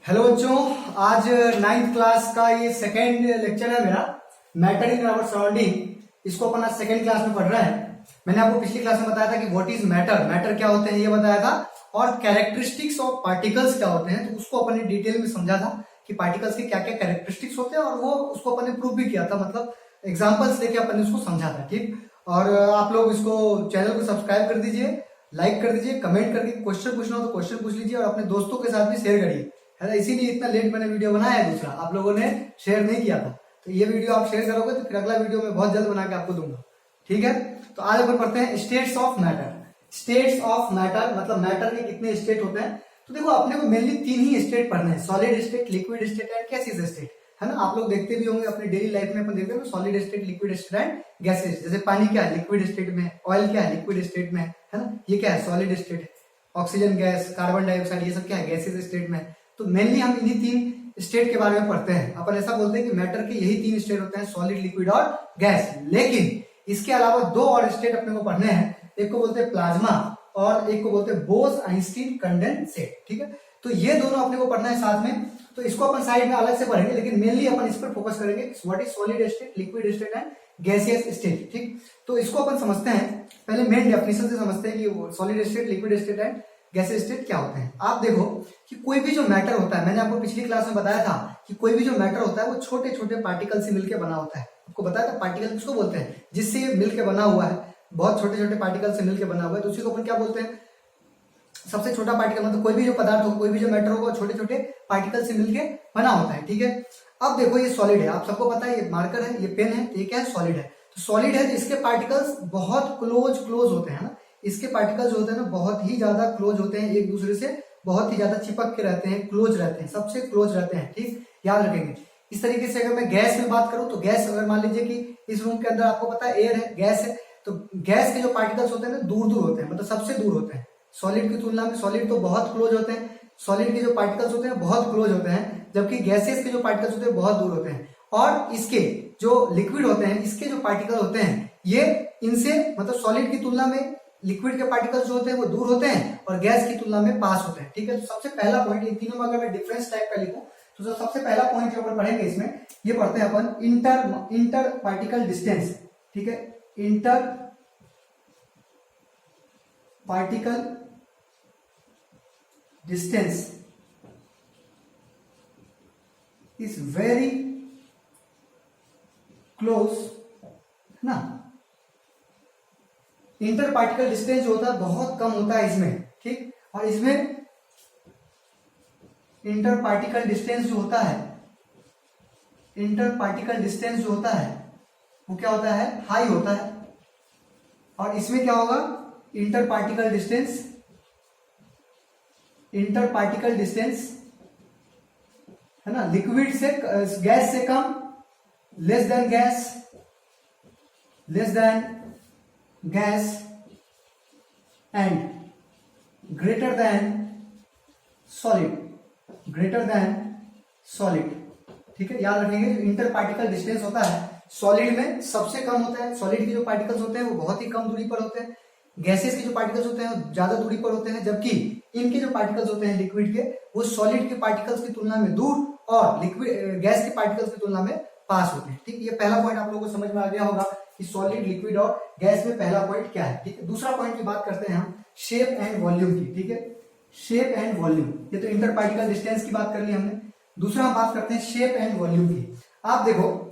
Hello बच्चों, आज ninth class का ये सेकेंड लेक्चर है मेरा, मैटर इन आवर सराउंडिंग। इसको अपन आज सेकेंड क्लास में पढ़ रहे हैं। मैंने आपको पिछली क्लास में बताया था कि व्हाट इज मैटर, मैटर क्या होते हैं ये बताया था, और कैरेक्टरिस्टिक्स ऑफ पार्टिकल्स क्या होते हैं। तो उसको अपन ने डिटेल में समझा था कि पार्टिकल्स के क्या क्या कैरेक्टरिस्टिक्स होते हैं, और वो उसको अपन ने प्रूव भी किया था, मतलब एग्जाम्पल्स लेके अपन ने उसको समझा था। ठीक, और आप लोग इसको चैनल को सब्सक्राइब कर दीजिए, लाइक कर दीजिए, कमेंट करके क्वेश्चन पूछना हो तो क्वेश्चन पूछ लीजिए, और अपने दोस्तों के साथ भी शेयर करिए, है ना। इसीलिए इतना लेट मैंने वीडियो बनाया है। दूसरा, आप लोगों ने शेयर नहीं किया था, तो ये वीडियो आप शेयर करोगे तो फिर अगला वीडियो मैं बहुत जल्द बना के आपको दूंगा। ठीक है, तो आज अपन पढ़ते हैं states of matter. States of matter मतलब मैटर के कितने स्टेट होते हैं। तो देखो, अपने को मेनली तीन ही स्टेट पढ़ने हैं, solid state, liquid state and gaseous state, है ना। आप लोग देखते भी होंगे अपने डेली लाइफ में, अपन देखते हैं solid state, liquid state and gases. जैसे पानी क्या है, लिक्विड स्टेट में, ऑयल क्या है, लिक्विड स्टेट में, है ना। ये क्या है, सॉलिड स्टेट है। ऑक्सीजन गैस, कार्बन डाइऑक्साइड, ये सब क्या है, गैसेस स्टेट में। तो मेनली हम इन्हीं तीन स्टेट के बारे में पढ़ते हैं। अपन ऐसा बोलते हैं कि मैटर के यही तीन स्टेट होते हैं, सॉलिड, लिक्विड और गैस। लेकिन इसके अलावा दो और स्टेट अपने को पढ़ने हैं। एक को बोलते हैं प्लाज्मा और एक को बोलते हैं बोस-आइंस्टीन कंडेंसेट। ठीक है, तो ये दोनों अपने को पढ़ना है साथ में। तो इसको अपन साइड में अलग से पढ़ेंगे, लेकिन मेनली अपन इस पर फोकस करेंगे, what is solid state, liquid state and gaseous state. ठीक, तो इसको अपन समझते हैं। पहले मेन डेफिनेशन से समझते हैं कि solid state, liquid state and gaseous state क्या होते हैं। आप देखो कि कोई भी जो मैटर होता है, मैंने आपको पिछली क्लास में बताया था कि कोई भी जो मैटर होता है वो छोटे छोटे पार्टिकल से मिलकर बना होता है। आपको बताया था पार्टिकल किसको बोलते हैं, जिससे ये मिलकर बना हुआ है, बहुत छोटे छोटे पार्टिकल से मिलकर बना हुआ है, तो उसी को अपन क्या बोलते हैं, सबसे छोटा पार्टिकल। मतलब कोई भी जो पदार्थ हो, कोई भी जो मैटर होगा, छोटे छोटे पार्टिकल से मिलके बना होता है। ठीक है, अब देखो ये सॉलिड है, आप सबको पता है, ये मार्कर है, ये पेन है, तो ये क्या है, सॉलिड है। तो सॉलिड है तो इसके पार्टिकल्स बहुत क्लोज होते हैं ना। इसके पार्टिकल्स जो होते हैं ना, बहुत ही ज्यादा क्लोज होते हैं, एक दूसरे से बहुत ही ज्यादा चिपक के रहते हैं, क्लोज रहते हैं, सबसे क्लोज रहते हैं। ठीक, याद रखेंगे। इस तरीके से अगर मैं गैस में बात करूं तो गैस, अगर मान लीजिए कि इस रूम के अंदर आपको पता है एयर है, गैस है, तो गैस के जो पार्टिकल्स होते हैं ना, दूर दूर होते हैं, मतलब सबसे दूर होते हैं। सॉलिड की तुलना में सॉलिड तो बहुत क्लोज होते हैं, सॉलिड के जो पार्टिकल्स होते हैं बहुत क्लोज होते हैं, जबकि गैसेस के जो पार्टिकल्स होते हैं बहुत दूर होते हैं। और इसके जो लिक्विड होते हैं, इसके जो पार्टिकल होते हैं, ये इनसे मतलब सॉलिड की तुलना में लिक्विड के पार्टिकल्स जो होते हैं वो दूर होते हैं, और गैस की तुलना में पास होते हैं। ठीक है, तो सबसे पहला पॉइंट, इन तीनों में अगर मैं डिफरेंस टाइप का लिखूं तो जो सबसे पहला पॉइंट जो अपन पढ़ेंगे इसमें, ये पढ़ते हैं अपन इंटर पार्टिकल डिस्टेंस। ठीक है, inter particle distance is very close, है ना। इंटर पार्टिकल डिस्टेंस जो होता है बहुत कम होता है इसमें। ठीक, और इसमें इंटर पार्टिकल डिस्टेंस जो होता है, इंटर पार्टिकल डिस्टेंस जो होता है वो क्या होता है, हाई होता है। और इसमें क्या होगा, इंटर पार्टिकल डिस्टेंस है ना, लिक्विड से, गैस से कम, less than gas and greater than solid. ठीक है, याद रखेंगे। जो इंटर पार्टिकल डिस्टेंस होता है सॉलिड में सबसे कम होता है। सॉलिड के जो पार्टिकल्स होते हैं वो बहुत ही कम दूरी पर होते हैं, गैसेस के जो पार्टिकल्स होते हैं वो ज्यादा दूरी पर होते हैं, जबकि इनके जो पार्टिकल्स होते हैं लिक्विड के, वो सॉलिड के पार्टिकल्स की तुलना में दूर और लिक्विड गैस के पार्टिकल्स की तुलना में पास होते हैं। ठीक, ये पहला पॉइंट आप लोगों को समझ में आ गया होगा कि सॉलिड, लिक्विड और गैस में पहला पॉइंट क्या है। ठीक है, दूसरा पॉइंट की बात करते हैं हम शेप एंड वॉल्यूम की। ठीक है, शेप एंड वॉल्यूम, ये तो इंटर पार्टिकल डिस्टेंस की बात कर ली हमने। दूसरा हम बात करते हैं शेप एंड वॉल्यूम की। आप देखो,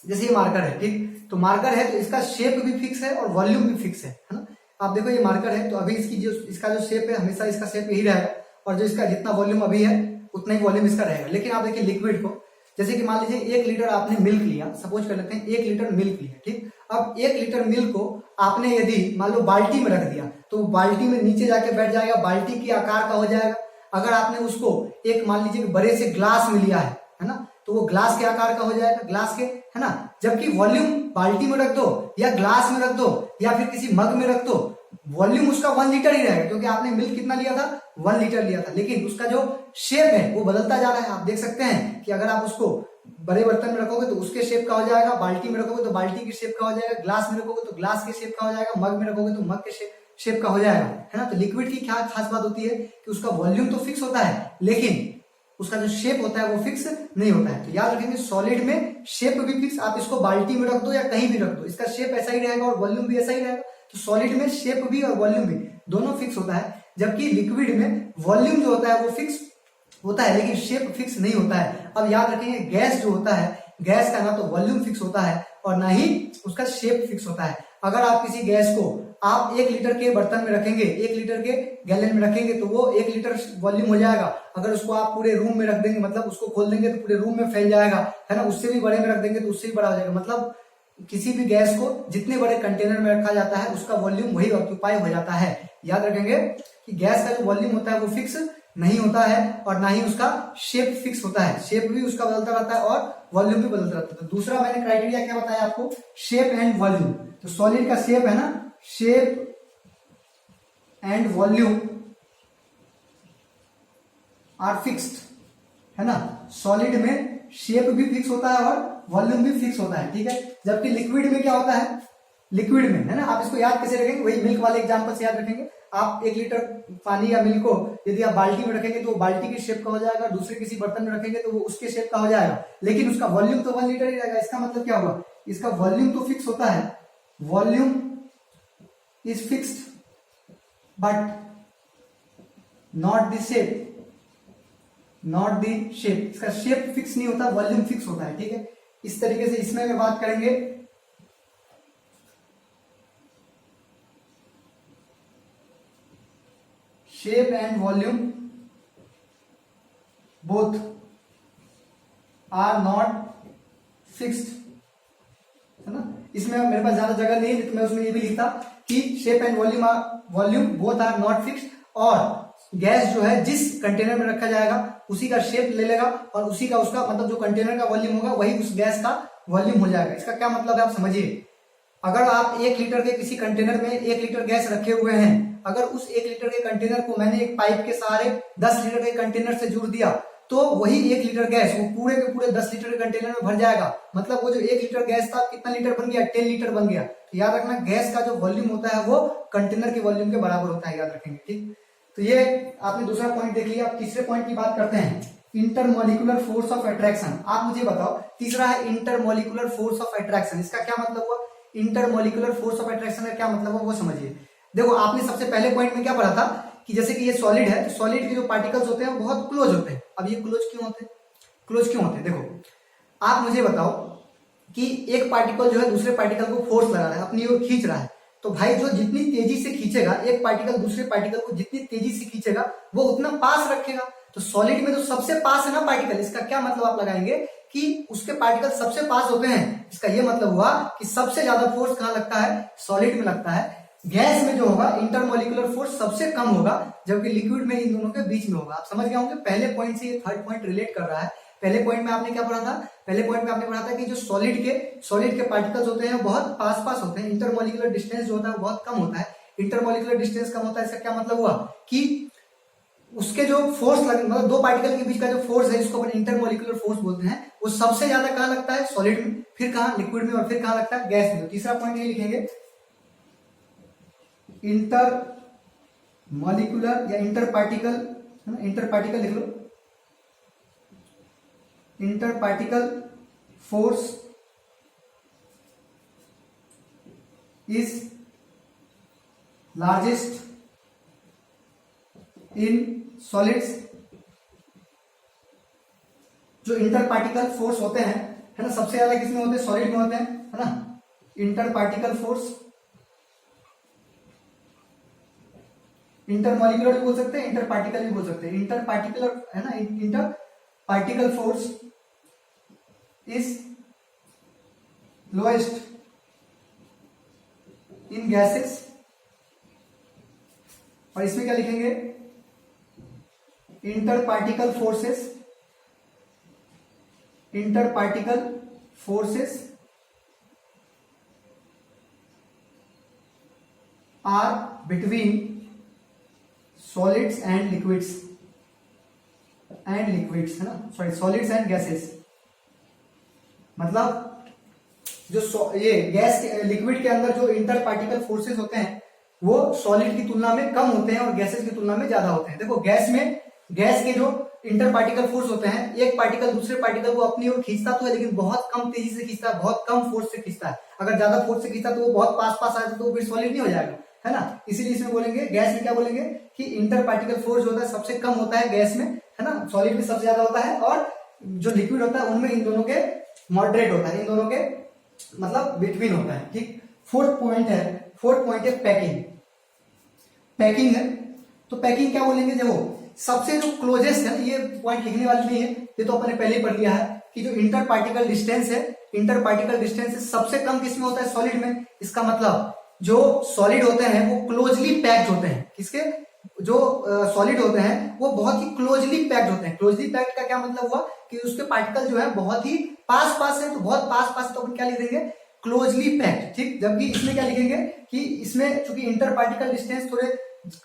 जैसे ये मार्कर है, ठीक, तो मार्कर है तो इसका शेप भी फिक्स है और वॉल्यूम भी फिक्स है ना। आप देखो ये मार्कर है तो अभी इसका जो शेप है, हमेशा इसका शेप यही रहेगा, और जो इसका जितना वॉल्यूम अभी है उतना ही वॉल्यूम इसका रहेगा। लेकिन आप देखिए लिक्विड को, जैसे कि मान लीजिए 1 लीटर आपने मिल्क लिया, सपोज कर लेते हैं 1 लीटर मिल्क लिया। ठीक, अब 1 लीटर मिल्क को आपने यदि मान लो बाल्टी में रख दिया, तो बाल्टी में नीचे जाके बैठ जाएगा, बाल्टी के आकार का हो जाएगा। अगर आपने उसको एक मान लीजिए बड़े से ग्लास में लिया है ना, तो वो ग्लास के आकार का हो जाएगा, ग्लास के, है ना। जबकि वॉल्यूम बाल्टी में रख दो या ग्लास में रख दो या फिर किसी मग में रख दो, वॉल्यूम उसका 1 लीटर ही रहेगा, क्योंकि आपने मिल्क कितना लिया था, 1 लीटर लिया था। लेकिन उसका जो शेप है वो बदलता जा रहा है। आप देख सकते हैं कि अगर आप उसको बड़े बर्तन में रखोगे तो उसके शेप का हो जाएगा, बाल्टी में रखोगे तो बाल्टी के शेप का हो जाएगा, ग्लास में रखोगे तो ग्लास के शेप का हो जाएगा, मग में रखोगे तो मग के शेप का हो जाएगा, है ना। तो लिक्विड की क्या खास बात होती है कि उसका वॉल्यूम तो फिक्स होता है, लेकिन उसका जो शेप होता है वो फिक्स नहीं होता है। तो याद रखेंगे सॉलिड में शेप भी फिक्स, आप इसको बाल्टी में रख दो या कहीं भी रख दो, इसका शेप ऐसा ही रहेगा और वॉल्यूम भी ऐसा ही रहेगा। तो सॉलिड में शेप भी और वॉल्यूम भी दोनों फिक्स होता है, जबकि लिक्विड में वॉल्यूम जो होता है वो फिक्स होता है लेकिन शेप फिक्स नहीं होता है। अब याद रखेंगे गैस जो होता है, गैस का ना तो वॉल्यूम फिक्स होता है और ना ही उसका शेप फिक्स होता है। अगर आप किसी गैस को आप 1 लीटर के बर्तन में रखेंगे, 1 लीटर के गैलन में रखेंगे तो वो 1 लीटर वॉल्यूम हो जाएगा। अगर उसको आप पूरे रूम में रख देंगे, मतलब उसको खोल देंगे तो पूरे रूम में फैल जाएगा, है ना। उससे भी बड़े में रख देंगे तो उससे भी बड़ा हो जाएगा। मतलब किसी भी गैस को जितने बड़े कंटेनर में रखा जाता है उसका वॉल्यूम वही ऑक्यूपाई हो जाता है। याद रखेंगे कि गैस का जो वॉल्यूम होता है वो फिक्स नहीं होता है और ना ही उसका शेप फिक्स होता है, शेप भी उसका बदलता रहता है और वॉल्यूम भी बदलता रहता है। तो दूसरा मैंने क्राइटेरिया क्या बताया आपको, शेप एंड वॉल्यूम। तो सॉलिड का शेप है ना, shape and volume are fixed, है ना। सॉलिड में शेप भी फिक्स होता है और वॉल्यूम भी फिक्स होता है, ठीक है। जबकि लिक्विड में क्या होता है, लिक्विड में, है ना, आप इसको याद कैसे रखेंगे, वही मिल्क वाले एग्जांपल से याद रखेंगे। आप 1 लीटर पानी या मिल्क को यदि आप बाल्टी में रखेंगे तो वो बाल्टी के शेप का हो जाएगा, दूसरे किसी बर्तन में रखेंगे तो वो उसके शेप का हो जाएगा, लेकिन उसका वॉल्यूम तो 1 लीटर ही रहेगा। इसका मतलब क्या होगा, इसका वॉल्यूम तो फिक्स होता है, volume is fixed but not the shape, not the shape. इसका शेप फिक्स नहीं होता, वॉल्यूम फिक्स होता है, ठीक है। इस तरीके से इसमें अगर बात करेंगे shape and volume both are not fixed, है ना। इसमें मेरे पास ज्यादा जगह नहीं है तो मैं उसमें ये भी लिखता कि shape and volume both are not fixed, और गैस जो है जिस कंटेनर में रखा जाएगा उसी का शेप ले लेगा और उसी का उसका मतलब जो कंटेनर का वॉल्यूम होगा वही उस गैस का वॉल्यूम हो जाएगा। इसका क्या मतलब है आप समझिए, अगर आप 1 लीटर के किसी कंटेनर में 1 लीटर गैस रखे हुए हैं, अगर उस 1 लीटर के कंटेनर को मैंने एक पाइप के सहारे 10 लीटर के कंटेनर से जोड़ दिया तो वही 1 लीटर गैस वो पूरे के पूरे 10 लीटर के कंटेनर में भर जाएगा। मतलब वो जो 1 लीटर गैस था कितना लीटर बन गया, 10 लीटर बन गया। तो याद रखना गैस का जो वॉल्यूम होता है वो कंटेनर के वॉल्यूम के बराबर होता है, याद रखेंगे, ठीक। तो ये आपने दूसरा पॉइंट देख लिया। अब तीसरे पॉइंट की बात करते हैं, इंटरमोलिकुलर फोर्स ऑफ अट्रैक्शन। आप मुझे बताओ, तीसरा है इंटरमोलिकुलर फोर्स ऑफ अट्रैक्शन। इसका क्या मतलब हुआ, इंटरमोलिकुलर फोर्स ऑफ अट्रैक्शन का क्या मतलब है वो समझिए। देखो आपने सबसे पहले पॉइंट में क्या पढ़ा था कि जैसे कि ये सॉलिड है तो सॉलिड के जो पार्टिकल्स होते हैं वो बहुत क्लोज होते हैं। अब ये क्लोज क्यों होते हैं, क्लोज क्यों होते हैं, देखो आप मुझे बताओ कि एक पार्टिकल जो है दूसरे पार्टिकल को फोर्स लगा रहा है, अपनी ओर खींच रहा है, तो भाई जो जितनी तेजी से खींचेगा, एक पार्टिकल दूसरे पार्टिकल को जितनी तेजी से खींचेगा वो उतना पास रखेगा। तो सॉलिड में तो सबसे पास है ना पार्टिकल, इसका क्या मतलब आप लगाएंगे कि उसके पार्टिकल सबसे पास होते हैं। इसका यह मतलब हुआ कि सबसे ज्यादा फोर्स कहां लगता है, सॉलिड में लगता है। गैस में जो होगा इंटरमोलिकुलर फोर्स सबसे कम होगा, जबकि लिक्विड में इन दोनों के बीच में होगा। आप समझ गए होंगे, पहले पॉइंट से ये थर्ड पॉइंट रिलेट कर रहा है। पहले पॉइंट में आपने क्या पढ़ा था, पहले पॉइंट में आपने पढ़ा था कि जो सॉलिड के पार्टिकल्स होते हैं बहुत पास पास होते हैं, इंटरमोलिकुलर डिस्टेंस जो होता है बहुत कम होता है। इंटरमोलिकुलर डिस्टेंस कम होता है, इसका क्या मतलब हुआ कि उसके जो फोर्स मतलब दो पार्टिकल के बीच का जो फोर्स है जिसको अपन इंटरमोलिकुलर फोर्स बोलते हैं, वो सबसे ज्यादा कहां लगता है, सॉलिड में, फिर कहां, लिक्विड में, और फिर कहां लगता है, गैस में। तो तीसरा पॉइंट ये लिखेंगे, इंटर मॉलिक्यूलर या इंटर पार्टिकल, है ना, इंटर पार्टिकल लिख लो, inter particle force is largest in solids. जो इंटर पार्टिकल फोर्स होते हैं, है ना, सबसे ज्यादा किसमें होते हैं, सॉलिड में होते हैं, है ना। इंटर पार्टिकल फोर्स, इंटरमॉलिक्यूलर भी बोल सकते हैं, इंटर पार्टिकल भी बोल सकते हैं। इंटर पार्टिकुलर, है ना, inter particle force is lowest in gases. और इसमें क्या लिखेंगे, inter particle forces, inter particle forces are between solids and liquids, है ना, सॉरी, सॉलिड्स एंड गैसेस। मतलब जो ये गैस लिक्विड के अंदर जो इंटर पार्टिकल फोर्सेस होते हैं वो सॉलिड की तुलना में कम होते हैं और गैसेस की तुलना में ज्यादा होते हैं। देखो गैस में गैस के जो इंटर पार्टिकल फोर्स होते हैं, एक पार्टिकल दूसरे पार्टिकल को अपनी ओर खींचता तो है लेकिन बहुत कम तेजी से खींचता है, बहुत कम फोर्स से खींचता है। अगर ज्यादा फोर्स से खींचता तो वो बहुत पास पास आ जाता तो वो फिर सॉलिड नहीं हो जाएगा, है ना। इसीलिए इसमें बोलेंगे गैस में क्या बोलेंगे कि इंटर पार्टिकल फोर्स जो होता है सबसे कम होता है गैस में, है ना। सॉलिड में सबसे ज्यादा होता है और जो लिक्विड होता है उनमें इन दोनों के मॉडरेट होता है, इन दोनों के मतलब बिटवीन होता है, ठीक। फोर्थ पॉइंट है पैकिंग। पैकिंग है तो पैकिंग क्या बोलेंगे, देखो सबसे जो क्लोजेस्ट है, ये पॉइंट लिखने वाली नहीं है, ये तो अपने पहले ही पढ़ लिया है कि जो इंटर पार्टिकल डिस्टेंस है, इंटर पार्टिकल डिस्टेंस सबसे कम किसमें होता है, सॉलिड में। इसका मतलब जो सॉलिड होते हैं वो क्लोजली पैक्ड होते हैं, किसके, जो सॉलिड होते हैं वो बहुत ही क्लोजली पैक्ड होते हैं। क्लोजली पैक्ड का क्या मतलब हुआ कि उसके पार्टिकल जो है बहुत ही पास पास है, तो बहुत पास पास तो अपन क्या लिख देंगे, क्लोजली पैक्ड, ठीक। जबकि इसमें क्या लिखेंगे कि इसमें चूंकि इंटर पार्टिकल डिस्टेंस थोड़े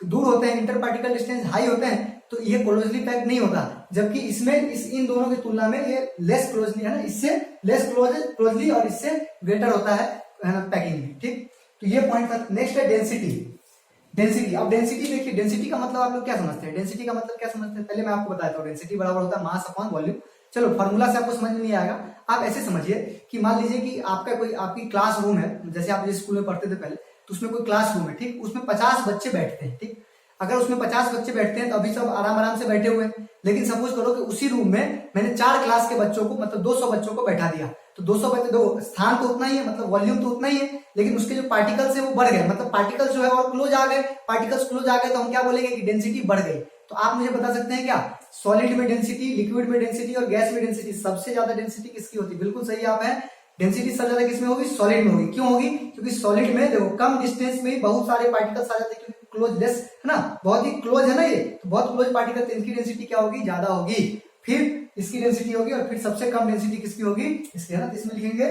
दूर होते हैं, इंटर पार्टिकल डिस्टेंस हाई होते हैं, तो ये क्लोजली पैक्ड नहीं होता। जबकि इसमें इन दोनों की तुलना में ये लेस क्लोजली है ना, इससे लेस क्लोजली और इससे ग्रेटर होता है ना पैकिंग में, ठीक। तो ये पॉइंट था। नेक्स्ट है डेंसिटी। अब डेंसिटी देखिए, डेंसिटी का मतलब आप लोग क्या समझते हैं, डेंसिटी का मतलब क्या समझते हैं, पहले मैं आपको बताता हूँ। डेंसिटी बराबर होता है मास अपॉन वॉल्यूम। चलो फॉर्मूला से आपको समझ में नहीं आएगा, आप ऐसे समझिए कि मान लीजिए कि आपका कोई आपकी क्लास रूम है, जैसे आप जिस स्कूल में पढ़ते थे पहले, तो उसमें कोई क्लास रूम है, ठीक। उसमें 50 बच्चे बैठते हैं, ठीक। अगर उसमें 50 बच्चे बैठते हैं तो अभी सब आराम आराम से बैठे हुए हैं, लेकिन सपोज करो कि उसी रूम में मैंने 4 क्लास के बच्चों को मतलब 200 बच्चों को बैठा दिया, तो 200 बच्चे, दो स्थान तो उतना ही है, मतलब वॉल्यूम तो उतना ही है, लेकिन उसके जो पार्टिकल्स है वो बढ़ गए, मतलब पार्टिकल्स जो है और क्लोज आ गए। पार्टिकल्स क्लोज आ गए तो हम क्या बोलेंगे कि डेंसिटी बढ़ गई। तो आप मुझे बता सकते हैं क्या, सॉलिड में डेंसिटी, लिक्विड में डेंसिटी और गैस में डेंसिटी, सबसे ज्यादा डेंसिटी किसकी होती है? बिल्कुल सही आप है, डेंसिटी सबसे ज्यादा किसमें होगी? सॉलिड में होगी। क्यों होगी? क्योंकि सॉलिड में देखो कम डिस्टेंस में बहुत सारे पार्टिकल्स आ जाते हैं, क्योंकि क्लोज लेस है ना, बहुत ही क्लोज है ना ये, तो बहुत क्लोज पार्टिकल, इनकी डेंसिटी क्या होगी? ज्यादा होगी। फिर इसकी डेंसिटी होगी और फिर सबसे कम डेंसिटी किसकी होगी? इसकी, है ना। इसमें लिखेंगे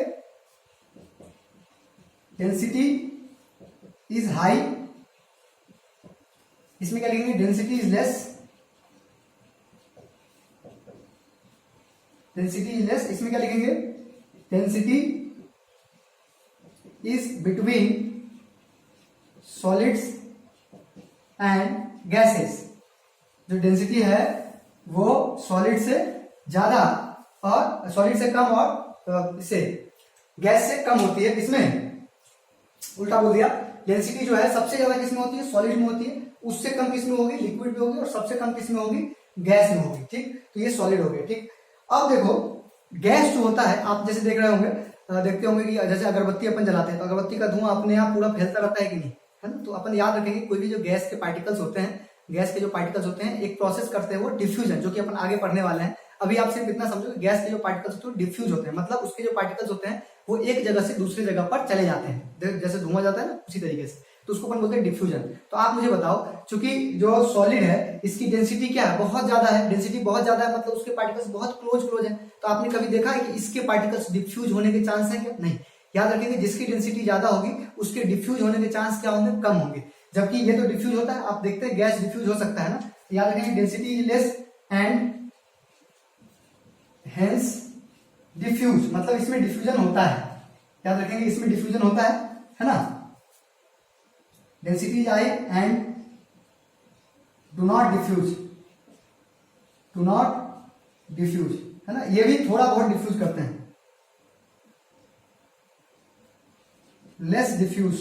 डेंसिटी इज हाई, इसमें क्या लिखेंगे? Density is less, density is less. इसमें क्या लिखेंगे? Density is between solids and gases. जो डेंसिटी है वो सॉलिड से ज्यादा और सॉलिड से कम और इससे गैस से कम होती है। किसमें? उल्टा बोल दिया। डेंसिटी जो है सबसे ज्यादा किसमें होती है? सॉलिड में होती है। उससे कम किसमें होगी? लिक्विड में होगी। और सबसे कम किसमें होगी? गैस में होगी, ठीक। तो ये सॉलिड हो गया, ठीक। अब देखो गैस जो होता है, आप जैसे देख रहे होंगे, देखते होंगे कि जैसे अगरबत्ती अपन जलाते हैं तो अगरबत्ती का धुआं अपने आप पूरा फैलता रहता है कि नहीं, है ना। तो अपन याद रखेंगे कोई भी जो गैस के पार्टिकल्स होते हैं, गैस के जो पार्टिकल्स होते हैं एक प्रोसेस करते हैं वो डिफ्यूजन, जो कि अपन आगे पढ़ने वाले हैं। अभी आप सिर्फ इतना समझो कि गैस के जो पार्टिकल्स होते हैं डिफ्यूज होते हैं, मतलब उसके जो पार्टिकल्स होते हैं वो एक जगह से दूसरी जगह पर चले जाते हैं, जैसे धुआं जाता है ना उसी तरीके से, तो उसको अपन बोलते हैं डिफ्यूजन। तो आप मुझे बताओ, चूंकि जो सॉलिड है इसकी डेंसिटी क्या है? बहुत ज्यादा है, डेंसिटी बहुत ज्यादा है, मतलब उसके पार्टिकल्स बहुत क्लोज है। तो आपने कभी देखा है कि इसके पार्टिकल्स डिफ्यूज होने के चांस है क्या? नहीं। याद रखेंगे जिसकी डेंसिटी ज्यादा होगी उसके डिफ्यूज होने के चांस क्या होंगे? कम होंगे। जबकि ये तो डिफ्यूज होता है, आप देखते हैं गैस डिफ्यूज हो सकता है ना। तो याद रखेंगे density is less and hence diffuse, मतलब इसमें डिफ्यूजन होता है। याद रखेंगे इसमें डिफ्यूजन होता है ना। Density is high and do not diffuse, है ना। ये भी थोड़ा बहुत डिफ्यूज करते हैं, लेस डिफ्यूज,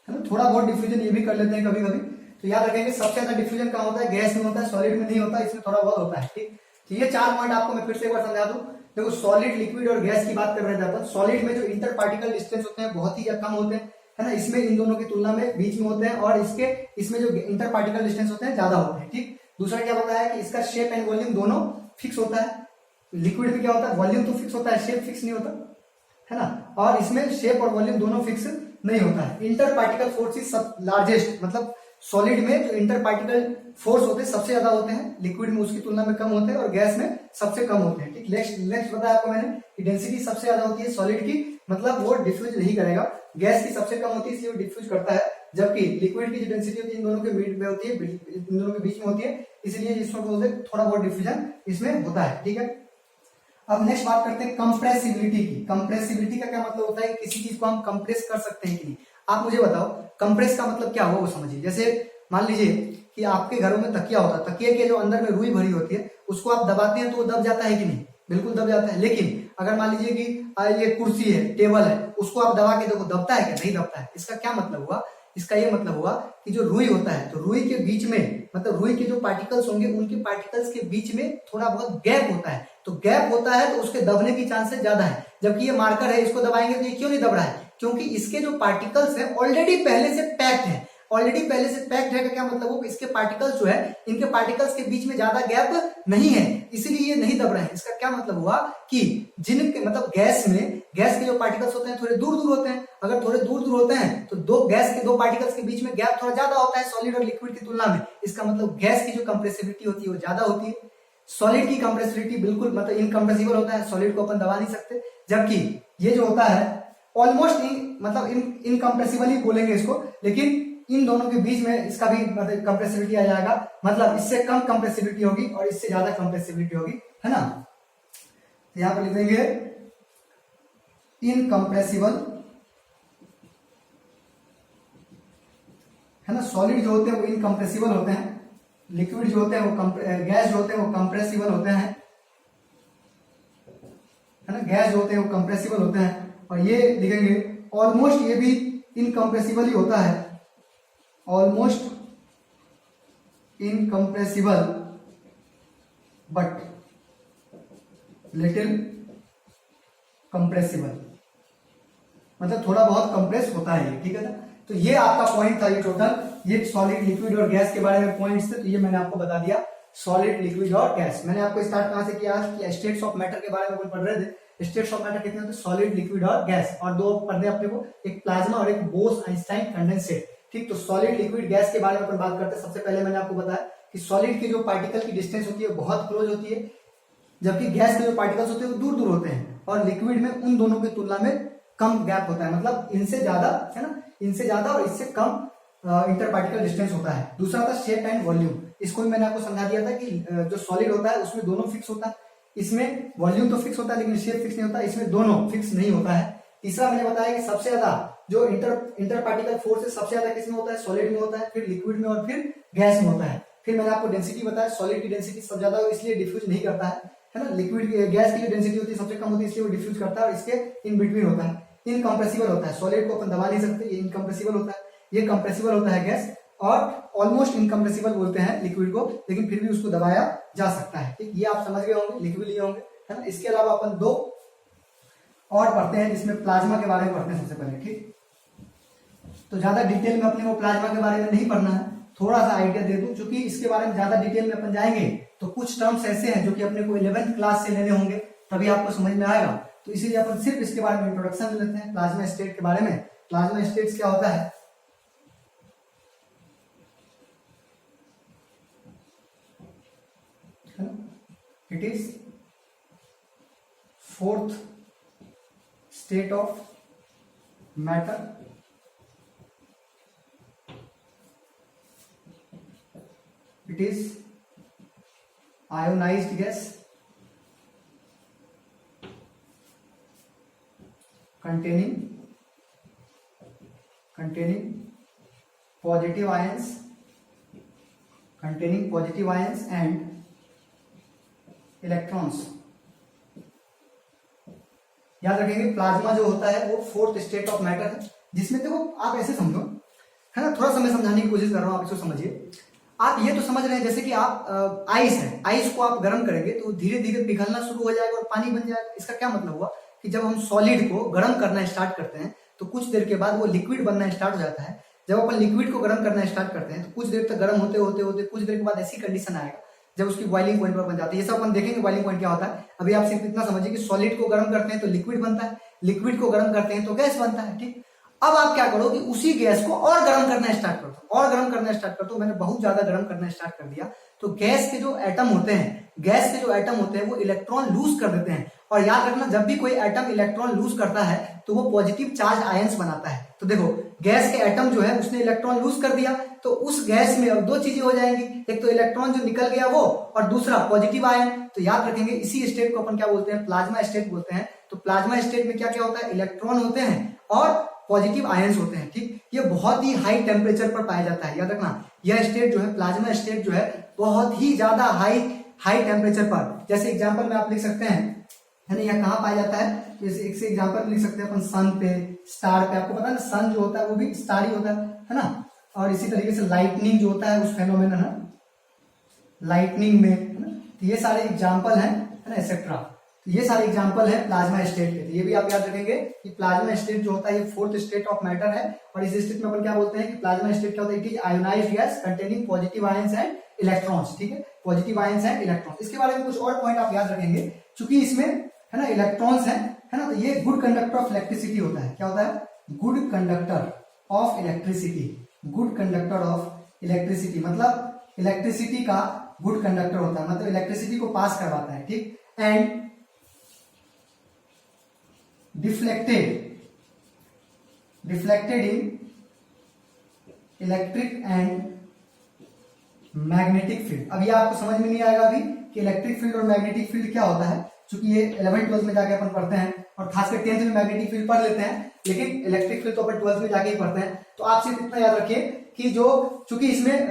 है ना। थोड़ा बहुत डिफ्यूजन ये भी कर लेते हैं कभी कभी। तो याद रखेंगे सबसे ज्यादा डिफ्यूजन कहाँ होता है? गैस में होता है, सॉलिड में नहीं होता, इसमें थोड़ा बहुत होता है, ठीक। तो ये 4 पॉइंट आपको मैं फिर से एक बार समझा दूं। देखो सॉलिड, लिक्विड और गैस की बात कर रहे थे अपन। सॉलिड में जो इंटर पार्टिकल डिस्टेंस होते हैं बहुत ही कम होते हैं, है ना। इसमें इन दोनों की तुलना में बीच में होते हैं, और इसमें जो इंटर पार्टिकल डिस्टेंस होते हैं ज्यादा होते हैं, ठीक। दूसरा क्या बताया कि इसका शेप एंड वॉल्यूम दोनों फिक्स होता है। लिक्विड में क्या होता है? वॉल्यूम तो फिक्स होता है, शेप फिक्स नहीं होता, है ना। और इसमें शेप और वॉल्यूम दोनों फिक्स नहीं होता है। Inter particle force is largest, मतलब सॉलिड में जो इंटर पार्टिकल फोर्स होते हैं सबसे ज्यादा होते हैं, लिक्विड में उसकी तुलना में कम होते हैं, और गैस में सबसे कम होते हैं, ठीक। नेक्स्ट बताया आपको मैंने कि डेंसिटी सबसे ज्यादा होती है सॉलिड की, मतलब वो डिफ्यूज नहीं करेगा। गैस की सबसे कम होती है इसलिए वो डिफ्यूज करता है। जबकि लिक्विड की जो डेंसिटी होती है इन दोनों के बीच में होती है, इन दोनों के बीच में होती है, इसलिए इसको बोलते हैं थोड़ा बहुत डिफ्यूजन इसमें होता है, ठीक है। अब नेक्स्ट बात करते हैं कंप्रेसिबिलिटी की। कंप्रेसिबिलिटी का क्या मतलब होता है? किसी चीज को हम कंप्रेस कर सकते हैं कि नहीं। आप मुझे बताओ कंप्रेस का मतलब क्या हुआ वो समझिए। जैसे मान लीजिए कि आपके घरों में तकिया होता है, तकिए के जो अंदर में रुई भरी होती है उसको आप दबाते हैं तो वो दब जाता है कि नहीं, बिल्कुल दब जाता है। लेकिन अगर मान लीजिए कि ये कुर्सी है, टेबल है, उसको आप दबा के देखो दबता है क्या, नहीं दबता है। इसका क्या मतलब हुआ, इसका ये मतलब हुआ कि जो रुई होता है तो रुई के बीच में, मतलब रुई के जो पार्टिकल्स होंगे उनके पार्टिकल्स के बीच में थोड़ा बहुत गैप होता है, तो गैप होता है तो उसके दबने की चांसेस ज्यादा है। जबकि ये मार्कर है, इसको दबाएंगे तो ये क्यों नहीं दब रहा है, क्योंकि इसके जो पार्टिकल्स हैं ऑलरेडी पहले से पैक्ड है। ऑलरेडी पहले से पैक्ड है का क्या मतलब हो, इसके पार्टिकल्स जो है, इनके पार्टिकल्स के बीच में ज्यादा गैप नहीं है, इसीलिए ये नहीं दब रहे हैं। इसका क्या मतलब हुआ कि जिनके मतलब गैस में, गैस के जो पार्टिकल्स होते हैं थोड़े दूर दूर होते हैं, अगर थोड़े दूर दूर होते हैं तो दो गैस के दो पार्टिकल्स के बीच में गैप थोड़ा ज्यादा होता है सॉलिड और लिक्विड की तुलना में। इसका मतलब गैस की जो कंप्रेसिबिलिटी होती है वो ज्यादा होती है। सॉलिड की कंप्रेसिबिलिटी बिल्कुल मतलब इनकम्प्रेसिबल होता है, सॉलिड को अपन दबा नहीं सकते। जबकि ये जो होता है ऑलमोस्ट मतलब इनकम्प्रेसिबल ही बोलेंगे इसको, लेकिन इन दोनों के बीच में इसका भी मतलब कंप्रेसिबिलिटी आ जाएगा, मतलब इससे कम कंप्रेसिबिलिटी होगी और इससे ज्यादा कंप्रेसिबिलिटी होगी, है ना। तो यहां पर लिख देंगे इनकम्प्रेसिबल, है ना। सॉलिड जो होते हैं वो इनकम्प्रेसिबल होते हैं, लिक्विड जो होते हैं वो गैस जो होते हैं वो कंप्रेसिबल होते हैं, है ना। गैस जो होते हैं वो कंप्रेसिबल होते हैं। और ये लिखेंगे ऑलमोस्ट, ये भी इनकम्प्रेसिबल ही होता है, almost incompressible but little compressible, मतलब थोड़ा बहुत कंप्रेस होता है ये, ठीक है ना। तो ये आपका पॉइंट था, ये टोटल ये सॉलिड, लिक्विड और गैस के बारे में पॉइंट्स थे। तो ये मैंने आपको बता दिया सॉलिड, लिक्विड और गैस। मैंने आपको स्टार्ट कहां से किया कि स्टेट्स ऑफ मैटर के बारे में पढ़ रहे थे। स्टेट्स ऑफ मैटर कितने होते हैं, सॉलिड, लिक्विड और गैस, और दो पढ़ने अपने को, एक प्लाज्मा और एक बोस आइंस्टाइन कंडेंसेट, ठीक। तो सॉलिड, लिक्विड, गैस के बारे में अपन बात करते हैं। सबसे पहले मैंने आपको बताया कि सॉलिड की जो पार्टिकल की डिस्टेंस होती है बहुत क्लोज होती है, जबकि गैस के जो पार्टिकल्स होते हैं वो दूर दूर होते हैं, और लिक्विड में उन दोनों की तुलना में कम गैप होता है, मतलब इनसे ज्यादा, है ना, इनसे ज्यादा और इससे कम इंटर पार्टिकल डिस्टेंस होता है। दूसरा था शेप एंड वॉल्यूम, इसको भी मैंने आपको समझा दिया था कि जो सॉलिड होता है उसमें दोनों फिक्स होता है, इसमें वॉल्यूम तो फिक्स होता है लेकिन शेप फिक्स नहीं होता, इसमें दोनों फिक्स नहीं होता है। तीसरा मैंने बताया कि सबसे ज्यादा जो इंटर पार्टिकल फोर्स है सबसे ज्यादा किसमें होता है, सॉलिड में होता है, फिर लिक्विड में और फिर गैस में होता है। फिर मैंने आपको डेंसिटी बताया, सॉलिड की डेंसिटी सबसे ज्यादा इसलिए डिफ्यूज नहीं करता है ना। लिक्विड गैस की जो डेंसिटी होती है सबसे कम होती है इसलिए वो डिफ्यूज करता है, और इसके इन बिटवीन होता है। इनकम्प्रेसिबल होता है, सॉलिड को अपन दबा नहीं सकते, ये इनकम्प्रेसिबल होता है। ये कंप्रेसिबल होता है गैस, और ऑलमोस्ट इनकम्प्रेसिबल बोलते हैं लिक्विड को, लेकिन फिर भी उसको दबाया जा सकता है, ठीक। ये आप समझ गए होंगे, लिख भी लिए होंगे, है ना। इसके अलावा अपन दो और पढ़ते हैं, जिसमें प्लाज्मा के बारे में पढ़ते हैं सबसे पहले, ठीक। तो ज्यादा डिटेल में अपने को प्लाज्मा के बारे में नहीं पढ़ना है, थोड़ा सा आइडिया दे दूं, क्योंकि इसके बारे में ज्यादा डिटेल में अपन जाएंगे तो कुछ टर्म्स ऐसे हैं जो कि अपने को 11th क्लास से लेने होंगे, तभी आपको समझ में आएगा। तो इसीलिए अपन सिर्फ इसके बारे में इंट्रोडक्शन लेते हैं, प्लाज्मा स्टेट के बारे में। प्लाज्मा स्टेट्स क्या होता है, it is fourth state of matter, it is ionized gas containing positive ions and electrons। याद रखेंगे प्लाज्मा जो होता है वो फोर्थ स्टेट ऑफ मैटर है, जिसमें देखो आप ऐसे समझो, है ना, थोड़ा सा मैं समझाने की कोशिश कर रहा हूं, आप इसको समझिए। आप ये तो समझ रहे हैं जैसे कि आप आइस है, आइस को आप गर्म करेंगे तो धीरे धीरे पिघलना शुरू हो जाएगा और पानी बन जाएगा। इसका क्या मतलब हुआ कि जब हम सॉलिड को गर्म करना स्टार्ट करते हैं तो कुछ देर के बाद वो लिक्विड बनना स्टार्ट हो जाता है। जब अपन लिक्विड को गर्म करना स्टार्ट करते हैं तो कुछ देर तक गर्म होते होते होते कुछ देर के बाद ऐसी कंडीशन आएगा जब उसकी बॉइलिंग पॉइंट पर बन जाती है। ये सब अपन देखेंगे बॉइलिंग पॉइंट क्या होता है। अभी आप सिर्फ इतना समझिए कि सॉलिड को गर्म करते हैं तो लिक्विड बनता है, लिक्विड को गर्म करते हैं तो गैस बनता है, ठीक। अब आप क्या करो कि उसी गैस को और गर्म करना स्टार्ट कर दो, और गर्म करना स्टार्ट कर दो। मैंने बहुत ज्यादा गर्म करना स्टार्ट कर दिया तो गैस के जो एटम होते हैं, वो इलेक्ट्रॉन लूज कर देते हैं। और याद रखना, जब भी कोई एटम इलेक्ट्रॉन लूज करता है तो वो पॉजिटिव चार्ज आयंस बनाता है। तो देखो गैस के एटम जो है उसने इलेक्ट्रॉन लूज कर दिया तो उस गैस में अब दो चीजें हो जाएंगी, एक तो इलेक्ट्रॉन जो निकल गया वो, और दूसरा पॉजिटिव आयन। तो याद रखेंगे इसी स्टेट को अपन क्या बोलते हैं, प्लाज्मा स्टेट बोलते हैं। तो प्लाज्मा स्टेट में क्या क्या होता है, इलेक्ट्रॉन होते हैं और पॉजिटिव आयंस होते हैं। ठीक, ये बहुत ही हाई टेम्परेचर पर पाया जाता है। याद रखना, यह स्टेट जो है प्लाज्मा स्टेट जो है बहुत ही ज्यादा हाई टेम्परेचर पर, जैसे एग्जांपल में आप लिख सकते हैं, है ना, यह कहाँ पाया जाता है, तो एक से एग्जांपल लिख सकते हैं अपन सन पे, स्टार पे। आपको पता है ना, सन जो होता है वो भी स्टार ही होता है ना। और इसी तरीके से लाइटनिंग जो होता है उस फेनोमेनन है लाइटनिंग में, है ना। तो ये सारे एग्जांपल हैं, है ना, एक्सेट्रा। तो ये सारे एग्जांपल है प्लाज्मा स्टेट के। तो ये भी आप याद रखेंगे कि प्लाज्मा स्टेट जो होता है ये फोर्थ स्टेट ऑफ मैटर है। और इस स्टेट में अपन क्या बोलते हैं कि प्लाज्मा स्टेट क्या होता है, it is ionised gas containing positive ions and electrons. ठीक है, पॉजिटिव आयंस एंड इलेक्ट्रॉन्स। इसके बारे में कुछ और पॉइंट आप याद रखेंगे, क्योंकि इसमें, है ना, इलेक्ट्रॉन्स है ना। तो ये गुड कंडक्टर ऑफ इलेक्ट्रिसिटी होता है। क्या होता है, good conductor of electricity. Good conductor of electricity मतलब इलेक्ट्रिसिटी का गुड कंडक्टर होता है, मतलब इलेक्ट्रिसिटी को पास करवाता है। ठीक, and deflected in electric and magnetic field. अब ये आपको समझ में नहीं आएगा अभी कि इलेक्ट्रिक फील्ड और मैग्नेटिक फील्ड क्या होता है, क्योंकि ये 11th-12th में जाके अपन पढ़ते हैं, और खासकर 10th में मैग्नेटिक फील्ड पढ़ लेते हैं, लेकिन इलेक्ट्रिक फील्ड तो अपन 12th में जाके ही पढ़ते हैं। तो आप सिर्फ इतना याद रखिए कि जो, चूंकि इसमें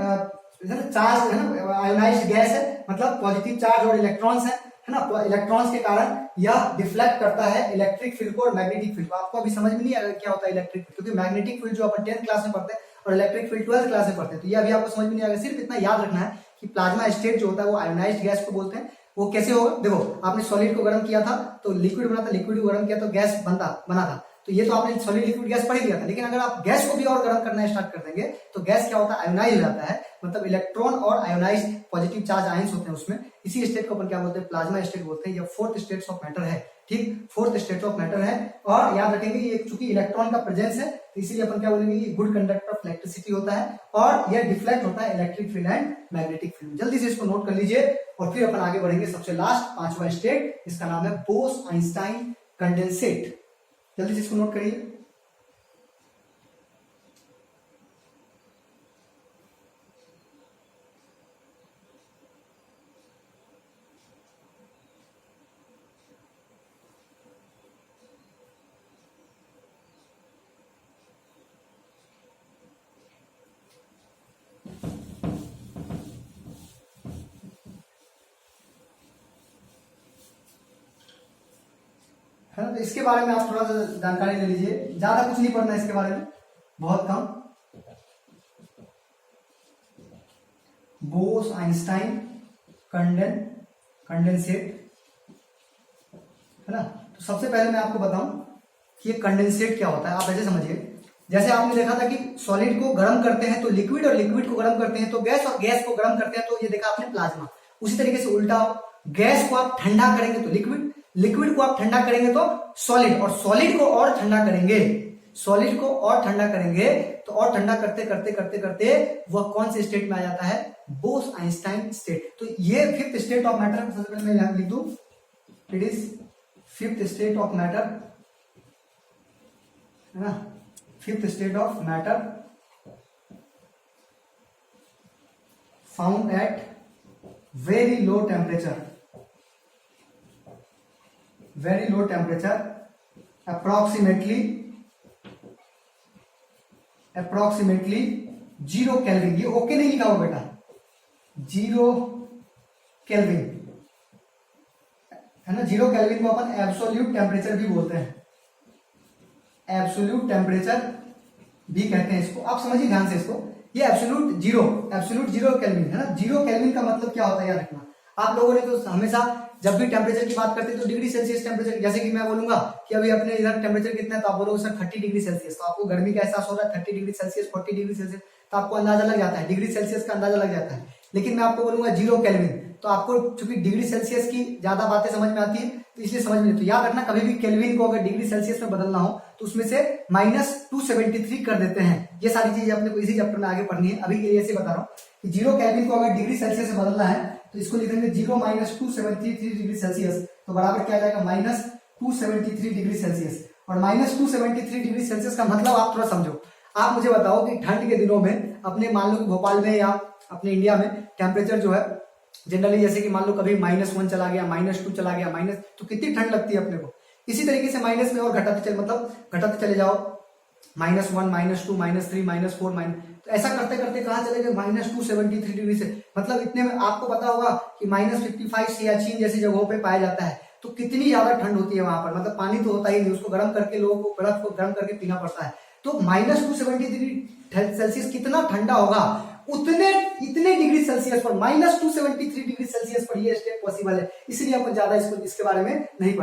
चार्ज, है ना, आयोनाइज्ड गैस है, मतलब पॉजिटिव चार्ज और इलेक्ट्रॉन्स है ना। इलेक्ट्रॉन्स के कारण यह डिफ्लेक्ट करता है इलेक्ट्रिक फील्ड को और मैग्नेटिक फील्ड को। आपको अभी समझ में नहीं आएगा क्या होता है इलेक्ट्रिक फील्ड, क्योंकि मैग्नेटिक फील्ड जो अपन 10th क्लास में पढ़ते हैं और इलेक्ट्रिक फील्ड 12th क्लास में पढ़ते हैं। तो ये अभी आपको समझ में नहीं आएगा। सिर्फ इतना याद रखना है कि प्लाज्मा स्टेट जो होता है वो आयोनाइज्ड गैस को बोलते हैं। वो कैसे होगा, देखो, आपने सॉलिड को गर्म किया था तो लिक्विड बना था, लिक्विड को गर्म किया तो गैस बना था। तो ये तो आपने सॉलिड लिक्विड गैस पढ़ ही लिया था। लेकिन अगर आप गैस को भी और गर्म करना स्टार्ट कर देंगे तो गैस क्या होता है, आयोनाइज हो जाता है, मतलब इलेक्ट्रॉन और आयोनाइज पॉजिटिव चार्ज आयंस होते हैं उसमें। इसी स्टेट को अपन क्या बोलते हैं, प्लाज्मा स्टेट बोलते हैं। ये फोर्थ स्टेट ऑफ मैटर है। ठीक, फोर्थ स्टेट ऑफ मैटर है। और याद रखेंगे ये चूंकि इलेक्ट्रॉन का प्रेजेंस है तो इसीलिए अपन क्या बोलेंगे, ये गुड कंडक्टर ऑफ इलेक्ट्रिसिटी होता है और यह डिफ्लेक्ट होता है electric field and magnetic field. जल्दी से इसको नोट कर लीजिए और फिर अपन आगे बढ़ेंगे। सबसे लास्ट 5वां स्टेट, इसका नाम है बोस आइंस्टाइन कंडेंसेट। जल्दी से इसको नोट करिए। है ना, तो इसके बारे में आप थोड़ा सा जानकारी ले लीजिए। ज्यादा कुछ नहीं पढ़ना है इसके बारे में, बहुत कम। बोस आइंस्टाइन कंडेंसेट, है ना। तो सबसे पहले मैं आपको बताऊं कि ये कंडेंसेट क्या होता है। आप ऐसे समझिए, जैसे आपने देखा था कि सॉलिड को गर्म करते हैं तो लिक्विड, और लिक्विड को गर्म करते हैं तो गैस, और गैस को गर्म करते हैं तो ये देखा आपने प्लाज्मा। उसी तरीके से उल्टा, गैस को आप ठंडा करेंगे तो लिक्विड, लिक्विड को आप ठंडा करेंगे तो सॉलिड, और सॉलिड को और ठंडा करेंगे, सॉलिड को और ठंडा करेंगे तो और ठंडा करते करते करते करते वह कौन से स्टेट में आ जाता है, बोस आइंस्टाइन स्टेट। तो ये फिफ्थ स्टेट ऑफ मैटर, सबसे पहले मैं यहां लिख दूं, it is fifth state of matter, है ना, fifth state of matter found at very low temperature, very low temperature, approximately 0 kelvin. ये ओके नहीं लिखा हुआ बेटा, 0 केल्विन, है ना। 0 केल्विन को अपन एब्सोल्यूट टेम्परेचर भी बोलते हैं, एब्सोल्यूट टेम्परेचर भी कहते हैं इसको। आप समझिए ध्यान से इसको, ये एब्सोल्यूट जीरो केल्विन, है ना। 0 केल्विन का मतलब क्या होता है याद रखना। आप लोगों ने तो हमेशा जब भी टेम्परेचर की बात करते हैं तो डिग्री सेल्सियस टेम्परेचर, जैसे कि मैं बोलूंगा कि अभी अपने इधर टेम्परेचर कितना है तो आप बोलोगे सर 30 डिग्री सेल्सियस, तो आपको गर्मी का एहसास हो रहा है, 30 डिग्री सेल्सियस, 40 डिग्री सेल्सियस, तो आपको अंदाजा लग जाता है, डिग्री सेल्सियस का अंदाजा लग जाता है। लेकिन मैं आपको बोलूंगा 0 केल्विन, तो आपको चूंकि डिग्री सेल्सियस की ज्यादा बातें समझ में आती है तो इसलिए समझ में। तो याद रखना, कभी भी केल्विन को अगर डिग्री सेल्सियस में बदलना हो तो उसमें से -273 कर देते हैं। ये सारी चीजें अपने को इसी चैप्टर में आगे पढ़नी है। अभी ऐसे बता रहा हूँ कि 0 केल्विन को अगर डिग्री सेल्सियस से बदलना है तो इसको लिख देंगे 0 - 273 डिग्री सेल्सियस, तो बराबर क्या आ जाएगा, -273 डिग्री सेल्सियस। और -273 डिग्री सेल्सियस का मतलब आप थोड़ा समझो। आप मुझे बताओ कि ठंड के दिनों में अपने, मान लो कि भोपाल में या अपने इंडिया में टेम्परेचर जो है जनरली, जैसे कि मान लो कभी -1 चला गया, -2 चला गया, तो कितनी ठंड लगती है अपने को। इसी तरीके से माइनस में और घटाते चले, मतलब घटाते चले जाओ, -1, -2, -3, -4 तो ऐसा करते करते कहाँ चले गए -273 डिग्री से। मतलब इतने में आपको पता होगा कि -55 सियाचिन जैसी जगहों पे पाया जाता है। तो कितनी ज्यादा ठंड होती है वहां पर, मतलब पानी तो होता ही नहीं, उसको गर्म करके लोगों को बर्फ को गर्म करके पीना पड़ता है। तो -270 डिग्री सेल्सियस कितना ठंडा होगा, उतने इतने डिग्री सेल्सियस पर, -273 डिग्री सेल्सियस पर ये स्टेप पॉसिबल है। इसलिए अपन ज्यादा इसके बारे में नहीं पढ़ते।